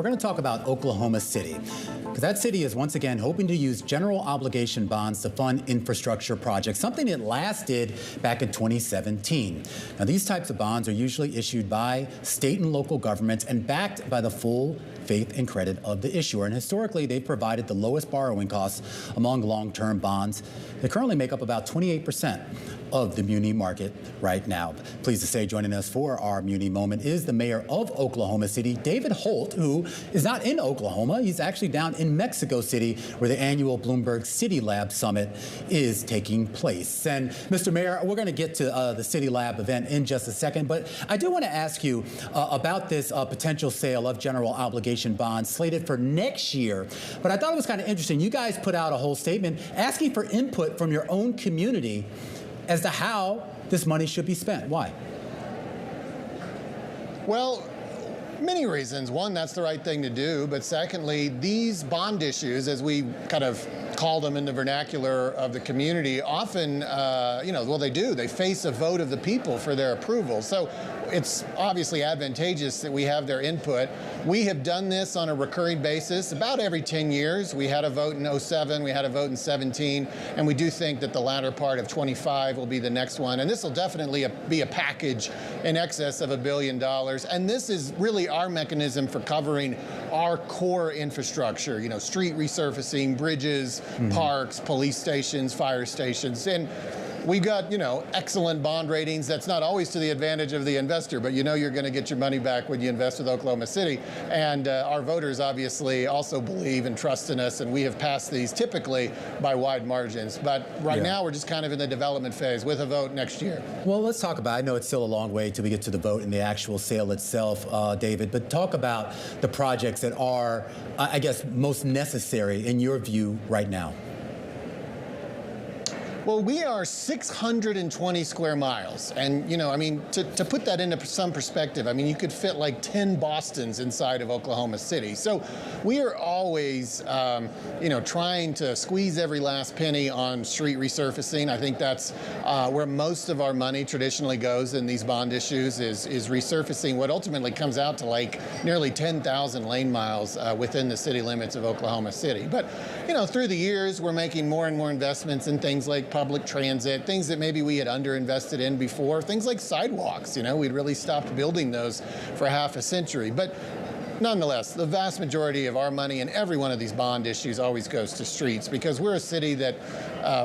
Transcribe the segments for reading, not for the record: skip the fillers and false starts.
We're going to talk about Oklahoma City, because that city is once again hoping to use general obligation bonds to fund infrastructure projects, something it last did back in 2017. Now, these types of bonds are usually issued by state and local governments and backed by the full faith and credit of the issuer. And historically, they've provided the lowest borrowing costs among long-term bonds. They currently make up about 28% of the muni market right now. Pleased to say joining us for our muni moment is the mayor of Oklahoma City, David Holt, who is not in Oklahoma. He's actually down in Mexico City, where the annual Bloomberg CityLab summit is taking place. And Mr. Mayor, we're going to get to the CityLab event in just a second, but I do want to ask you about this potential sale of general obligation bonds slated for next year. But I thought it was kind of interesting. You guys put out a whole statement asking for input from your own community as to how this money should be spent. Why? Well, many reasons. One, that's the right thing to do. But secondly, these bond issues, as we kind of call them in the vernacular of the community, often, well, they do. They face a vote of the people for their approval. So it's obviously advantageous that we have their input. We have done this on a recurring basis about every 10 years. We had a vote in 07, we had a vote in 17, and we do think that the latter part of 25 will be the next one. And this will definitely be a package in excess of $1 billion. And this is really our mechanism for covering our core infrastructure, street resurfacing, bridges, parks, police stations, fire stations. And we've got, excellent bond ratings. That's not always to the advantage of the investor, but you're going to get your money back when you invest with Oklahoma City. And our voters obviously also believe and trust in us, and we have passed these typically by wide margins. But right now, we're just kind of in the development phase with a vote next year. Well, let's talk about, I know it's still a long way till we get to the vote and the actual sale itself, David, but talk about the projects that are, I guess, most necessary in your view right now. Well, we are 620 square miles. And, to put that into some perspective, you could fit like 10 Bostons inside of Oklahoma City. So we are always, trying to squeeze every last penny on street resurfacing. I think that's where most of our money traditionally goes in these bond issues is resurfacing what ultimately comes out to like nearly 10,000 lane miles within the city limits of Oklahoma City. But, through the years, we're making more and more investments in things like public transit, things that maybe we had underinvested in before, things like sidewalks. We'd really stopped building those for half a century. But nonetheless, the vast majority of our money in every one of these bond issues always goes to streets, because we're a city that,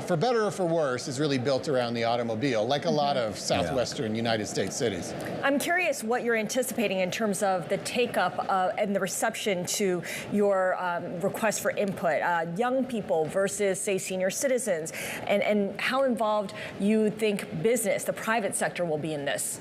for better or for worse, is really built around the automobile, like a lot of southwestern United States cities. I'm curious what you're anticipating in terms of the take-up and the reception to your request for input, young people versus, say, senior citizens, and how involved you think business, the private sector, will be in this.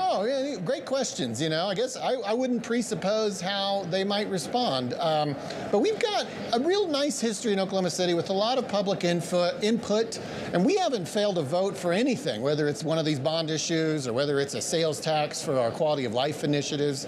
Oh, yeah, great questions. I guess I wouldn't presuppose how they might respond. But we've got a real nice history in Oklahoma City with a lot of public input, and we haven't failed to vote for anything, whether it's one of these bond issues or whether it's a sales tax for our quality of life initiatives.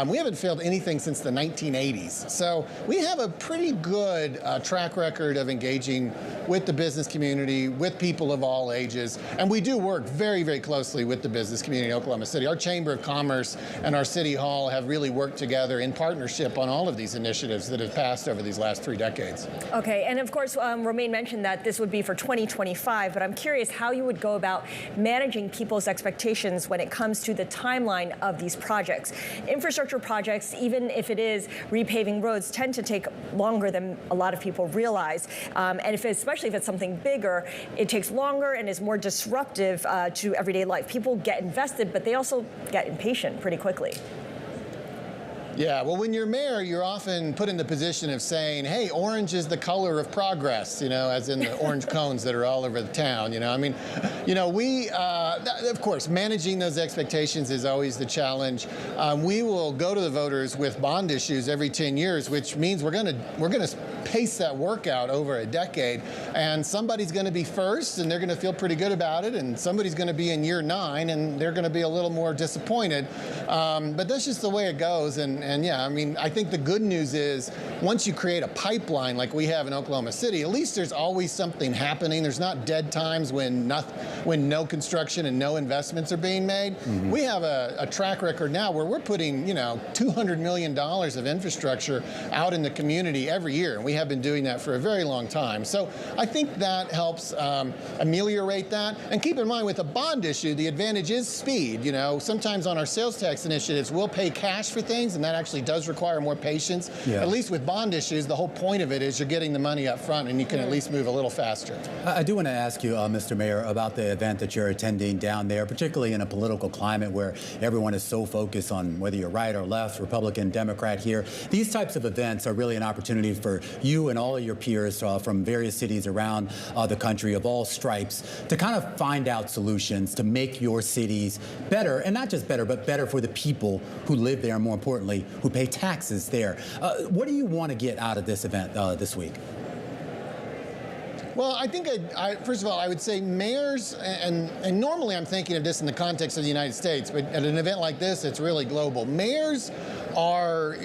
We haven't failed anything since the 1980s. So we have a pretty good track record of engaging with the business community, with people of all ages, and we do work very, very closely with the business community in Oklahoma City. Our Chamber of Commerce and our City Hall have really worked together in partnership on all of these initiatives that have passed over these last 3 decades. Okay, and of course, Romaine mentioned that this would be for 2025, but I'm curious how you would go about managing people's expectations when it comes to the timeline of these projects. Infrastructure projects, even if it is repaving roads, tend to take longer than a lot of people realize. And especially if it's something bigger, it takes longer and is more disruptive to everyday life. People get invested, but they also get impatient pretty quickly. Yeah, well, when you're mayor, you're often put in the position of saying, hey, orange is the color of progress, as in the orange cones that are all over the town, of course, managing those expectations is always the challenge. We will go to the voters with bond issues every 10 years, which means we're going to pace that work out over a decade, and somebody's going to be first, and they're going to feel pretty good about it, and somebody's going to be in year 9, and they're going to be a little more disappointed. But that's just the way it goes, and And yeah, I mean, I think the good news is once you create a pipeline like we have in Oklahoma City, at least there's always something happening. There's not dead times when no construction and no investments are being made. We have a track record now where we're putting, $200 million of infrastructure out in the community every year. And we have been doing that for a very long time. So I think that helps ameliorate that. And keep in mind, with a bond issue, the advantage is speed. Sometimes on our sales tax initiatives, we'll pay cash for things, and that actually does require more patience. Yeah. At least with bond issues, the whole point of it is you're getting the money up front, and you can at least move a little faster. I do want to ask you, Mr. Mayor, about the event that you're attending down there, particularly in a political climate where everyone is so focused on whether you're right or left, Republican, Democrat here. These types of events are really an opportunity for you and all of your peers from various cities around the country of all stripes to kind of find out solutions to make your cities better, and not just better, but better for the people who live there, and more importantly, who pay taxes there. What do you want to get out of this event this week? Well, I think, first of all, I would say mayors, and normally I'm thinking of this in the context of the United States, but at an event like this, it's really global. Mayors are,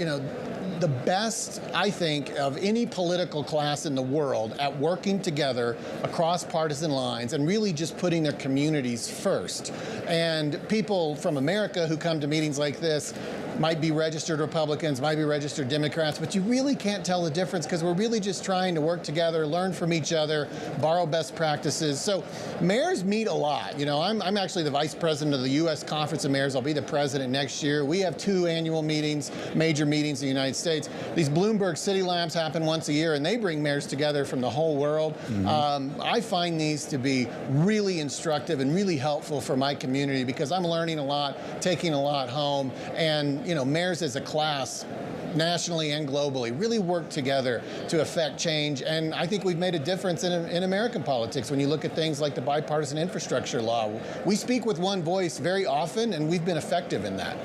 the best, I think, of any political class in the world at working together across partisan lines and really just putting their communities first. And people from America who come to meetings like this might be registered Republicans, might be registered Democrats, but you really can't tell the difference because we're really just trying to work together, learn from each other, borrow best practices. So mayors meet a lot. I'm actually the vice president of the U.S. Conference of Mayors. I'll be the president next year. We have 2 annual meetings, major meetings in the United States. These Bloomberg CityLabs happen once a year, and they bring mayors together from the whole world. I find these to be really instructive and really helpful for my community because I'm learning a lot, taking a lot home, and mayors as a class, nationally and globally, really work together to affect change. And I think we've made a difference in American politics when you look at things like the bipartisan infrastructure law. We speak with one voice very often, and we've been effective in that.